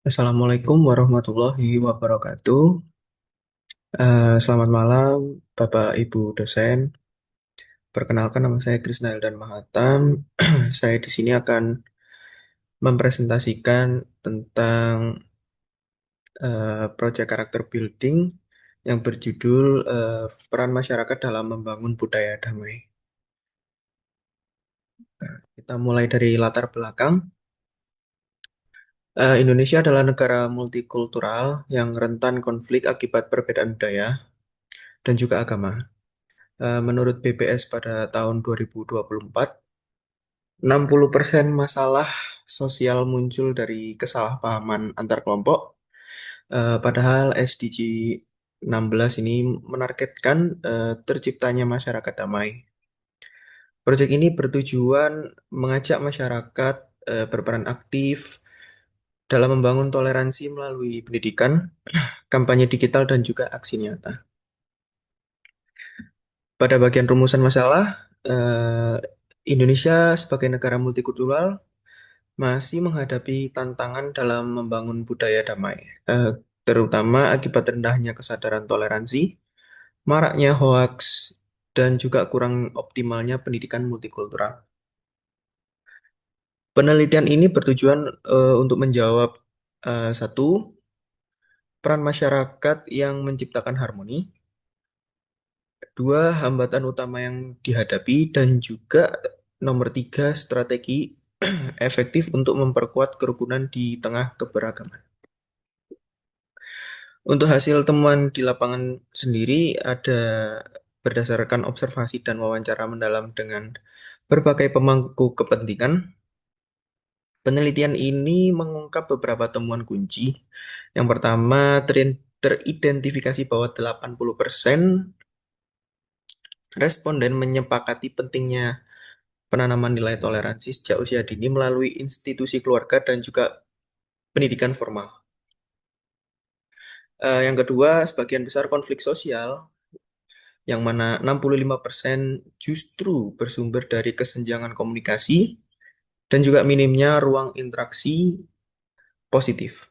Assalamualaikum warahmatullahi wabarakatuh. Selamat malam, Bapak Ibu dosen. Perkenalkan nama saya Krisna Hildan Mahatam. Saya di sini akan mempresentasikan tentang proyek karakter building yang berjudul Peran Masyarakat dalam Membangun Budaya Damai. Kita mulai dari latar belakang. Indonesia adalah negara multikultural yang rentan konflik akibat perbedaan budaya dan juga agama. Menurut BPS pada tahun 2024, 60% masalah sosial muncul dari kesalahpahaman antar kelompok. Padahal SDG 16 ini menargetkan terciptanya masyarakat damai. Proyek ini bertujuan mengajak masyarakat berperan aktif dalam membangun toleransi melalui pendidikan, kampanye digital, dan juga aksi nyata. Pada bagian rumusan masalah, Indonesia sebagai negara multikultural masih menghadapi tantangan dalam membangun budaya damai, eh, terutama akibat rendahnya kesadaran toleransi, maraknya hoaks, dan juga kurang optimalnya pendidikan multikultural. Penelitian ini bertujuan untuk menjawab satu, peran masyarakat yang menciptakan harmoni, dua, hambatan utama yang dihadapi, dan juga nomor tiga, strategi efektif untuk memperkuat kerukunan di tengah keberagaman. Untuk hasil temuan di lapangan sendiri ada berdasarkan observasi dan wawancara mendalam dengan berbagai pemangku kepentingan. Penelitian ini mengungkap beberapa temuan kunci. Yang pertama, teridentifikasi bahwa 80% responden menyepakati pentingnya penanaman nilai toleransi sejak usia dini melalui institusi keluarga dan juga pendidikan formal. Yang kedua, sebagian besar konflik sosial yang mana 65% justru bersumber dari kesenjangan komunikasi dan juga minimnya ruang interaksi positif.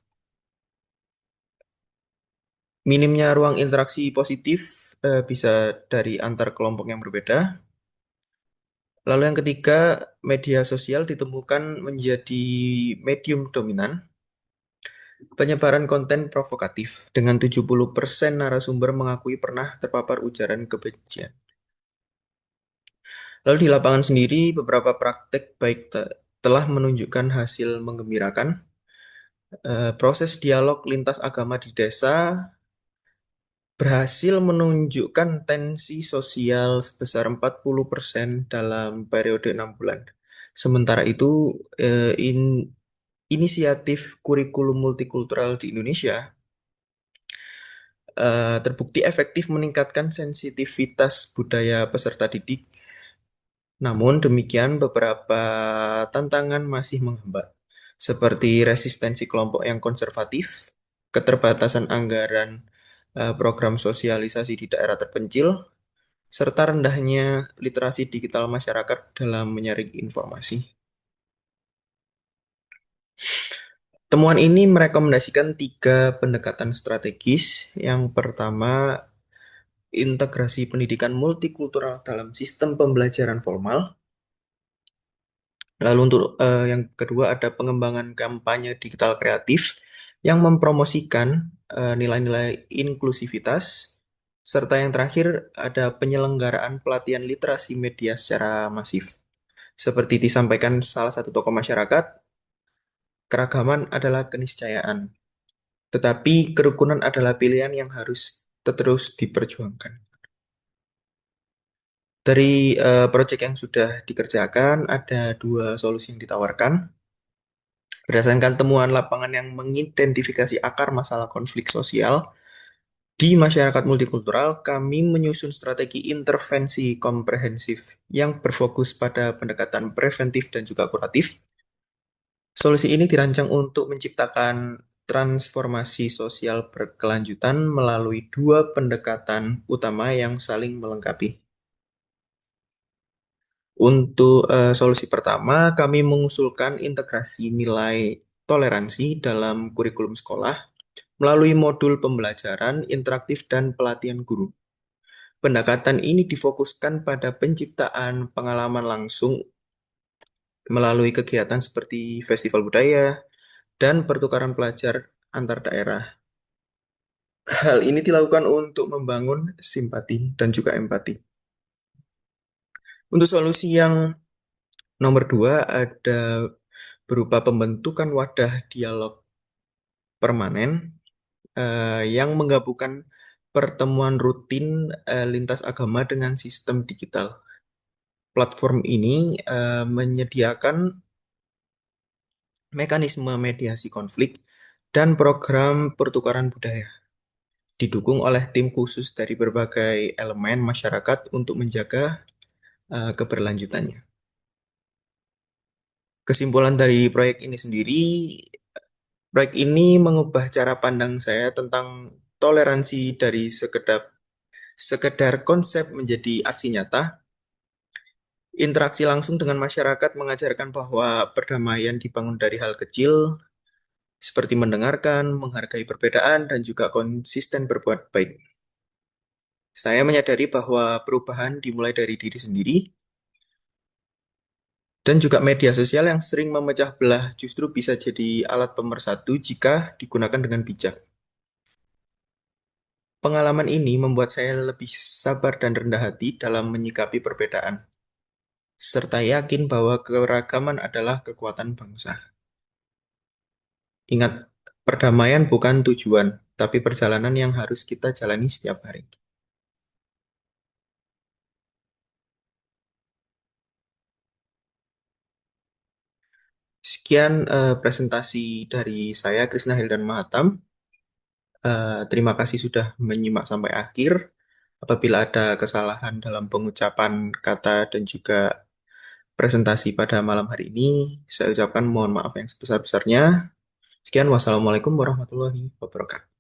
Minimnya ruang interaksi positif bisa dari antar kelompok yang berbeda. Lalu yang ketiga, media sosial ditemukan menjadi medium dominan penyebaran konten provokatif dengan 70% narasumber mengakui pernah terpapar ujaran kebencian. Lalu di lapangan sendiri, beberapa praktek baik telah menunjukkan hasil menggembirakan. Proses dialog lintas agama di desa berhasil menunjukkan tensi sosial sebesar 40% dalam periode 6 bulan. Sementara itu, inisiatif kurikulum multikultural di Indonesia terbukti efektif meningkatkan sensitivitas budaya peserta didik. Namun demikian, beberapa tantangan masih menghambat, seperti resistensi kelompok yang konservatif, keterbatasan anggaran program sosialisasi di daerah terpencil, serta rendahnya literasi digital masyarakat dalam menyaring informasi. Temuan ini merekomendasikan tiga pendekatan strategis. Yang pertama, integrasi pendidikan multikultural dalam sistem pembelajaran formal. Lalu untuk yang kedua ada pengembangan kampanye digital kreatif yang mempromosikan nilai-nilai inklusivitas. Serta yang terakhir ada penyelenggaraan pelatihan literasi media secara masif. Seperti disampaikan salah satu tokoh masyarakat, keragaman adalah keniscayaan, tetapi kerukunan adalah pilihan yang harus terus diperjuangkan. Dari proyek yang sudah dikerjakan, ada dua solusi yang ditawarkan. Berdasarkan temuan lapangan yang mengidentifikasi akar masalah konflik sosial di masyarakat multikultural, kami menyusun strategi intervensi komprehensif yang berfokus pada pendekatan preventif dan juga kuratif. Solusi ini dirancang untuk menciptakan transformasi sosial berkelanjutan melalui dua pendekatan utama yang saling melengkapi. Untuk solusi pertama, kami mengusulkan integrasi nilai toleransi dalam kurikulum sekolah melalui modul pembelajaran interaktif dan pelatihan guru. Pendekatan ini difokuskan pada penciptaan pengalaman langsung melalui kegiatan seperti festival budaya dan pertukaran pelajar antar daerah. Hal ini dilakukan untuk membangun simpati dan juga empati. Untuk solusi yang nomor dua ada berupa pembentukan wadah dialog permanen yang menggabungkan pertemuan rutin lintas agama dengan sistem digital. Platform ini menyediakan mekanisme mediasi konflik dan program pertukaran budaya, didukung oleh tim khusus dari berbagai elemen masyarakat untuk menjaga keberlanjutannya. Kesimpulan dari proyek ini sendiri, proyek ini mengubah cara pandang saya tentang toleransi dari sekedar konsep menjadi aksi nyata. Interaksi langsung dengan masyarakat mengajarkan bahwa perdamaian dibangun dari hal kecil, seperti mendengarkan, menghargai perbedaan, dan juga konsisten berbuat baik. Saya menyadari bahwa perubahan dimulai dari diri sendiri, dan juga media sosial yang sering memecah belah justru bisa jadi alat pemersatu jika digunakan dengan bijak. Pengalaman ini membuat saya lebih sabar dan rendah hati dalam menyikapi perbedaan, serta yakin bahwa keragaman adalah kekuatan bangsa. Ingat, perdamaian bukan tujuan, tapi perjalanan yang harus kita jalani setiap hari. Sekian presentasi dari saya, Krisna Hildan Mahatam. Terima kasih sudah menyimak sampai akhir. Apabila ada kesalahan dalam pengucapan kata dan juga presentasi pada malam hari ini, saya ucapkan mohon maaf yang sebesar-besarnya. Sekian, wassalamualaikum warahmatullahi wabarakatuh.